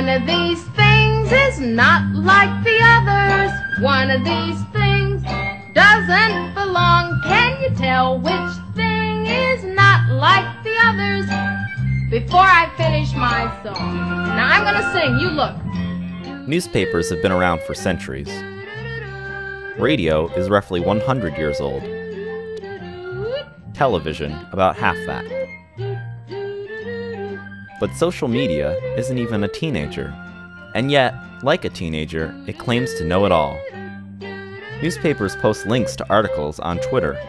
One of these things is not like the others. One of these things doesn't belong. Can you tell which thing is not like the others? Before I finish my song. Now I'm gonna sing, you look. Newspapers have been around for centuries. Radio is roughly 100 years old. Television, about half that. But social media isn't even a teenager. And yet, like a teenager, it claims to know it all. Newspapers post links to articles on Twitter.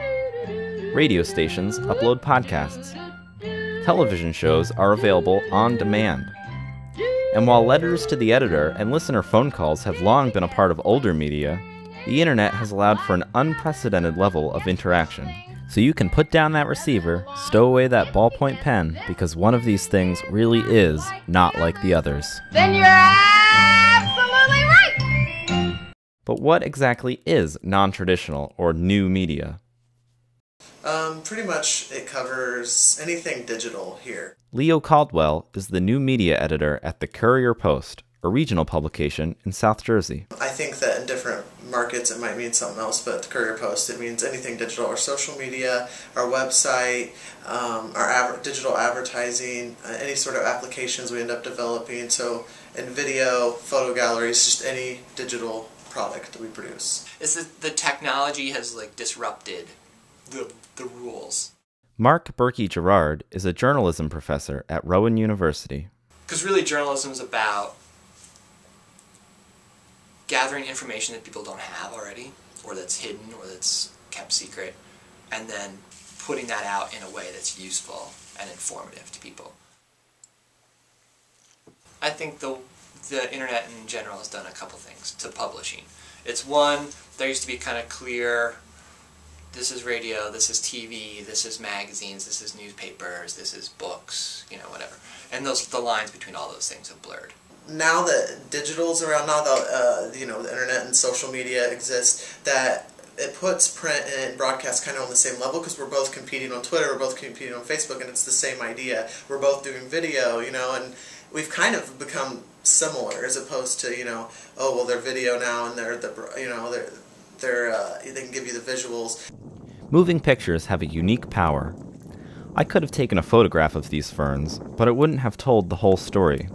Radio stations upload podcasts. Television shows are available on demand. And while letters to the editor and listener phone calls have long been a part of older media, the internet has allowed for an unprecedented level of interaction. So you can put down that receiver, stow away that ballpoint pen, because one of these things really is not like the others. Then you're absolutely right! But what exactly is non-traditional or new media? Pretty much it covers anything digital here. Leo Caldwell is the new media editor at the Courier-Post, a regional publication in South Jersey. I think that in different markets it might mean something else, but at the Courier-Post it means anything digital. Our social media, our website, our digital advertising, any sort of applications we end up developing. So in video, photo galleries, just any digital product that we produce. It's the technology has like disrupted the rules. Mark Berkey-Girard is a journalism professor at Rowan University. Because really journalism is about gathering information that people don't have already, or that's hidden, or that's kept secret, and then putting that out in a way that's useful and informative to people. I think the internet in general has done a couple things to publishing. It's one, there used to be kind of clear, this is radio, this is TV, this is magazines, this is newspapers, this is books, you know, whatever. And the lines between all those things have blurred. Now that digital's around, now that the internet and social media exist, that it puts print and broadcast kind of on the same level, because we're both competing on Twitter, we're both competing on Facebook, and it's the same idea. We're both doing video, and we've kind of become similar, as opposed to oh well, they're video now and they can give you the visuals. Moving pictures have a unique power. I could have taken a photograph of these ferns, but it wouldn't have told the whole story.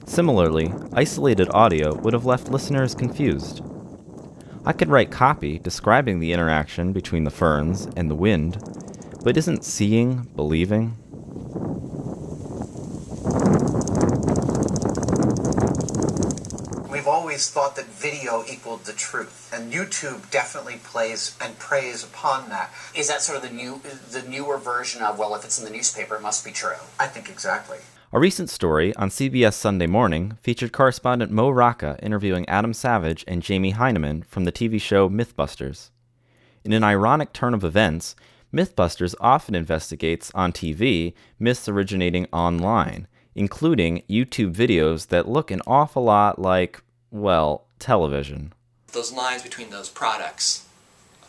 Similarly, isolated audio would have left listeners confused. I could write copy describing the interaction between the ferns and the wind, but isn't seeing believing? We've always thought that video equaled the truth, and YouTube definitely plays and preys upon that. Is that sort of the newer version of, well, if it's in the newspaper, it must be true? I think exactly. A recent story on CBS Sunday Morning featured correspondent Mo Rocca interviewing Adam Savage and Jamie Heineman from the TV show Mythbusters. In an ironic turn of events, Mythbusters often investigates on TV myths originating online, including YouTube videos that look an awful lot like, well, television. Those lines between those products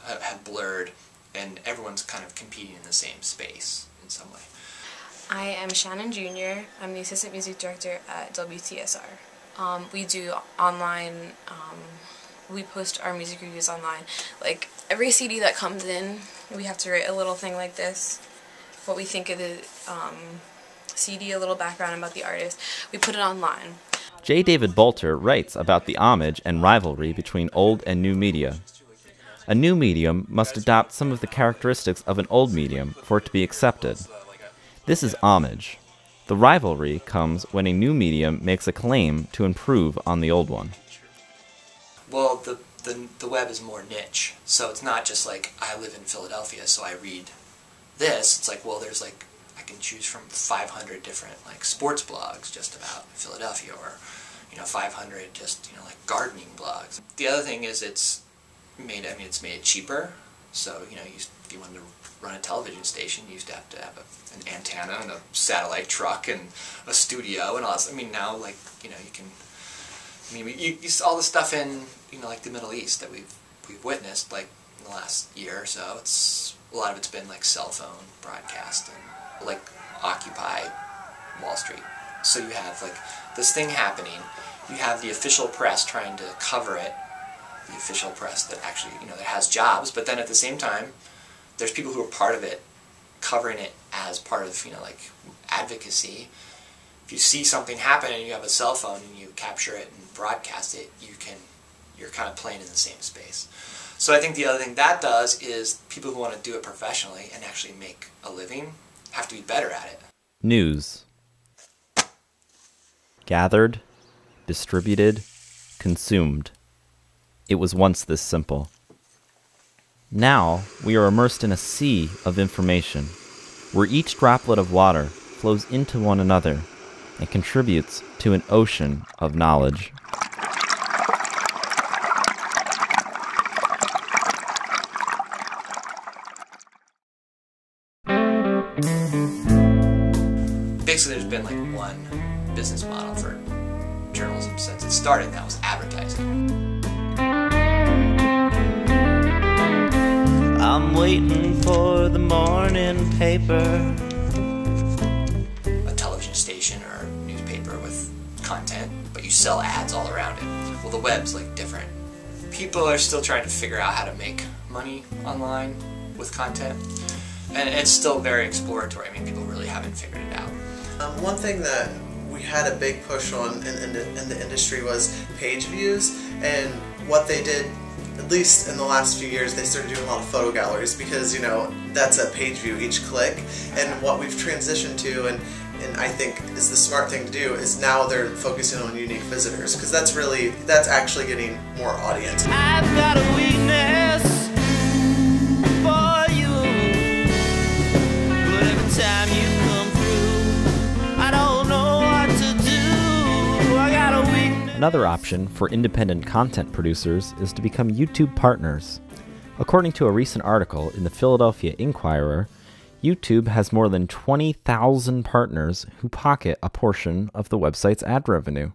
have blurred, and everyone's kind of competing in the same space in some way. I am Shannon Jr. I'm the Assistant Music Director at WTSR. We do online, we post our music reviews online. Like, every CD that comes in, we have to write a little thing like this, what we think of the CD, a little background about the artist. We put it online. J. David Bolter writes about the homage and rivalry between old and new media. A new medium must adopt some of the characteristics of an old medium for it to be accepted. This is homage. The rivalry comes when a new medium makes a claim to improve on the old one. Well, the web is more niche, so it's not just like, I live in Philadelphia, so I read this. It's like, well, there's like, I can choose from 500 different like sports blogs just about Philadelphia, or 500 just like gardening blogs. The other thing is it's made it cheaper. So if you wanted to run a television station, you used to have an antenna and a satellite truck and a studio and all that. I mean, now you can. I mean, you saw all the stuff in like the Middle East that we've witnessed like in the last year or so. A lot of it's been like cell phone broadcast and like Occupy Wall Street. So you have like this thing happening, you have the official press trying to cover it, the official press that actually, that has jobs, but then at the same time, there's people who are part of it, covering it as part of, like advocacy. If you see something happen and you have a cell phone and you capture it and broadcast it, you're kind of playing in the same space. So I think the other thing that does is people who want to do it professionally and actually make a living have to be better at it. News. Gathered, distributed, consumed. It was once this simple. Now we are immersed in a sea of information, where each droplet of water flows into one another and contributes to an ocean of knowledge. Basically, there's been like one business model for journalism since it started, and that was advertising. I'm waiting for the morning paper. A television station or a newspaper with content, but you sell ads all around it. Well, the web's like different. People are still trying to figure out how to make money online with content, and it's still very exploratory. I mean, people really haven't figured it out. One thing that we had a big push on in the industry was page views, and what they did, at least in the last few years, they started doing a lot of photo galleries because, that's a page view each click. And what we've transitioned to, and I think is the smart thing to do, is now they're focusing on unique visitors, because that's actually getting more audience. I've got a weakness for you, but every time you come through, I don't know what to do. I got a weakness. Another option for independent content producers is to become YouTube partners. According to a recent article in the Philadelphia Inquirer, YouTube has more than 20,000 partners who pocket a portion of the website's ad revenue.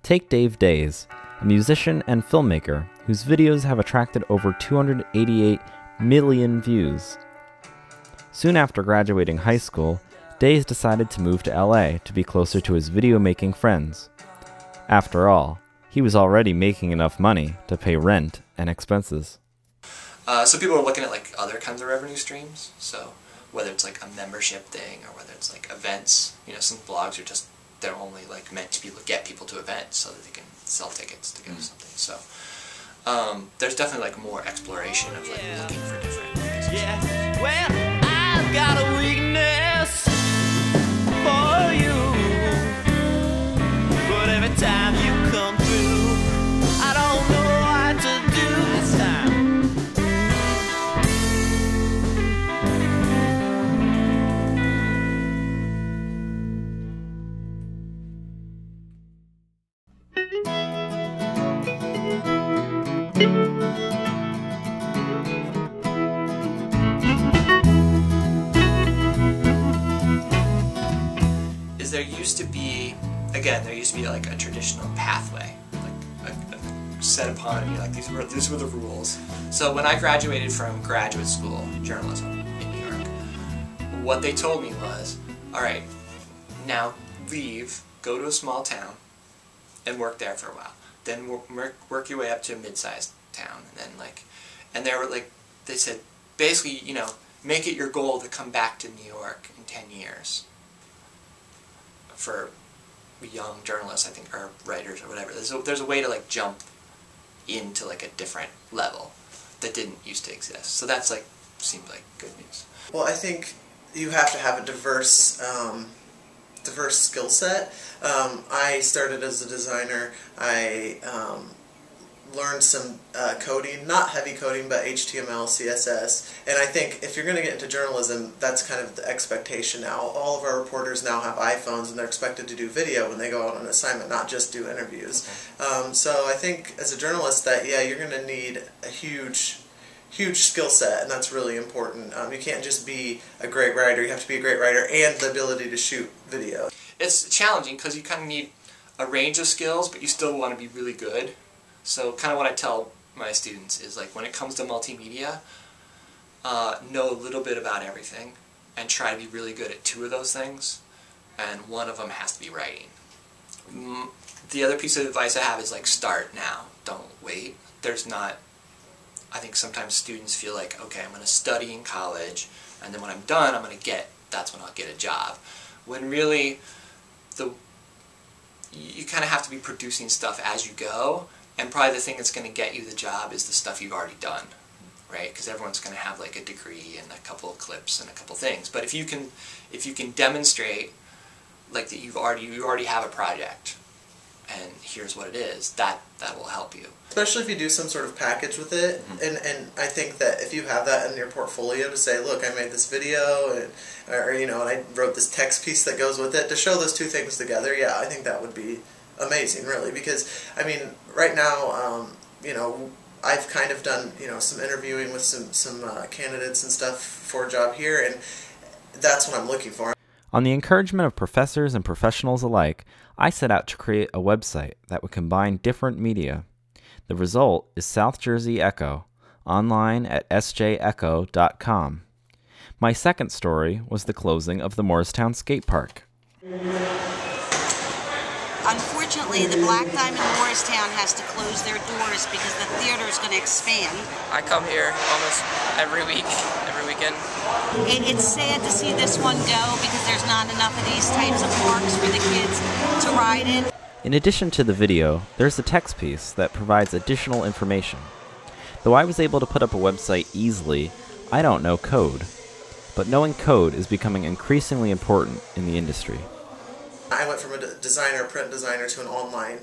Take Dave Days, a musician and filmmaker whose videos have attracted over 288 million views. Soon after graduating high school, Days decided to move to LA to be closer to his video-making friends. After all, he was already making enough money to pay rent and expenses. So people are looking at like other kinds of revenue streams. So whether it's like a membership thing or whether it's like events, some blogs are they're only like meant to get people to events so that they can sell tickets to go to something. So there's definitely like more exploration of like looking for different businesses. Yeah, well, I've got a weakness for you, but every time you come through, I don't know what to do this time. There used to be like a traditional pathway, like set upon like these were the rules. So when I graduated from graduate school in journalism in New York, what they told me was, all right, now leave, go to a small town, and work there for a while. Then work your way up to a mid-sized town, and then they said basically, make it your goal to come back to New York in 10 years. For young journalists, I think, or writers or whatever, there's a way to like jump into like a different level that didn't used to exist. So that's like seemed like good news. Well, I think you have to have a diverse skill set. I started as a designer. I learned some coding, not heavy coding, but HTML, CSS. And I think if you're going to get into journalism, that's kind of the expectation now. All of our reporters now have iPhones, and they're expected to do video when they go out on an assignment, not just do interviews. So I think as a journalist that, you're going to need a huge skill set, and that's really important. You can't just be a great writer, you have to be a great writer and the ability to shoot video. It's challenging because you kind of need a range of skills, but you still want to be really good. So kind of what I tell my students is like when it comes to multimedia, know a little bit about everything and try to be really good at two of those things, and one of them has to be writing. The other piece of advice I have is like start now. Don't wait. There's not, I think sometimes students feel like, okay, I'm going to study in college, and then when I'm done, that's when I'll get a job. When really, you kind of have to be producing stuff as you go, and probably the thing that's going to get you the job is the stuff you've already done, right? Because everyone's going to have like a degree and a couple of clips and a couple things. But if you can demonstrate like that you already have a project, and here's what it is, that will help you. Especially if you do some sort of package with it, and I think that if you have that in your portfolio to say, look, I made this video, and I wrote this text piece that goes with it, to show those two things together, yeah, I think that would be amazing, really, because, I mean, right now, I've kind of done, some interviewing with some candidates and stuff for a job here, and that's what I'm looking for. On the encouragement of professors and professionals alike, I set out to create a website that would combine different media. The result is South Jersey Echo, online at sjecho.com. My second story was the closing of the Morristown Skate Park. Unfortunately, the Black Diamond Morristown has to close their doors because the theater is going to expand. I come here almost every weekend. It's sad to see this one go because there's not enough of these types of parks for the kids to ride in. In addition to the video, there's a text piece that provides additional information. Though I was able to put up a website easily, I don't know code. But knowing code is becoming increasingly important in the industry. I went from a print designer, to an online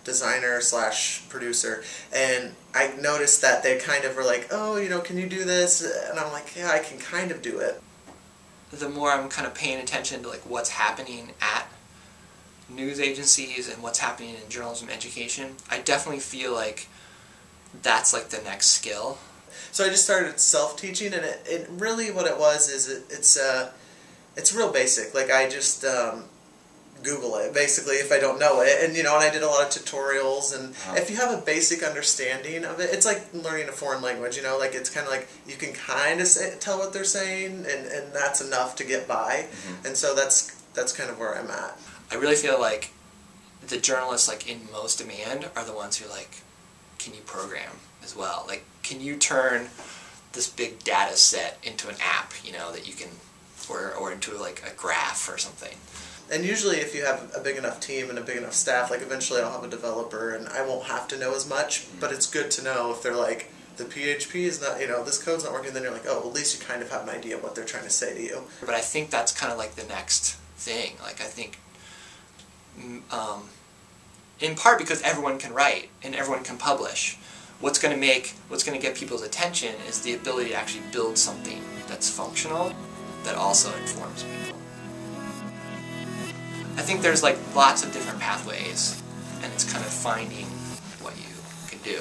designer/producer, and I noticed that they kind of were like, oh, can you do this? And I'm like, yeah, I can kind of do it. The more I'm kind of paying attention to like what's happening at news agencies and what's happening in journalism education, I definitely feel like that's like the next skill. So I just started self-teaching, and it really what it was is it's real basic. Like I just Google it, basically, if I don't know it. And, and I did a lot of tutorials, and if you have a basic understanding of it, it's like learning a foreign language, like it's kind of like you can kind of tell what they're saying, and that's enough to get by. And so that's kind of where I'm at. I really feel like the journalists like in most demand are the ones who like, can you program as well? Like, can you turn this big data set into an app, that you can, or into like a graph or something. And usually if you have a big enough team and a big enough staff, like eventually I'll have a developer and I won't have to know as much, but it's good to know if they're like, the PHP is not, this code's not working, then you're like, oh, well, at least you kind of have an idea of what they're trying to say to you. But I think that's kind of like the next thing. Like I think, in part because everyone can write and everyone can publish, what's going to get people's attention is the ability to actually build something that's functional, that also informs people. I think there's like lots of different pathways, and it's kind of finding what you can do.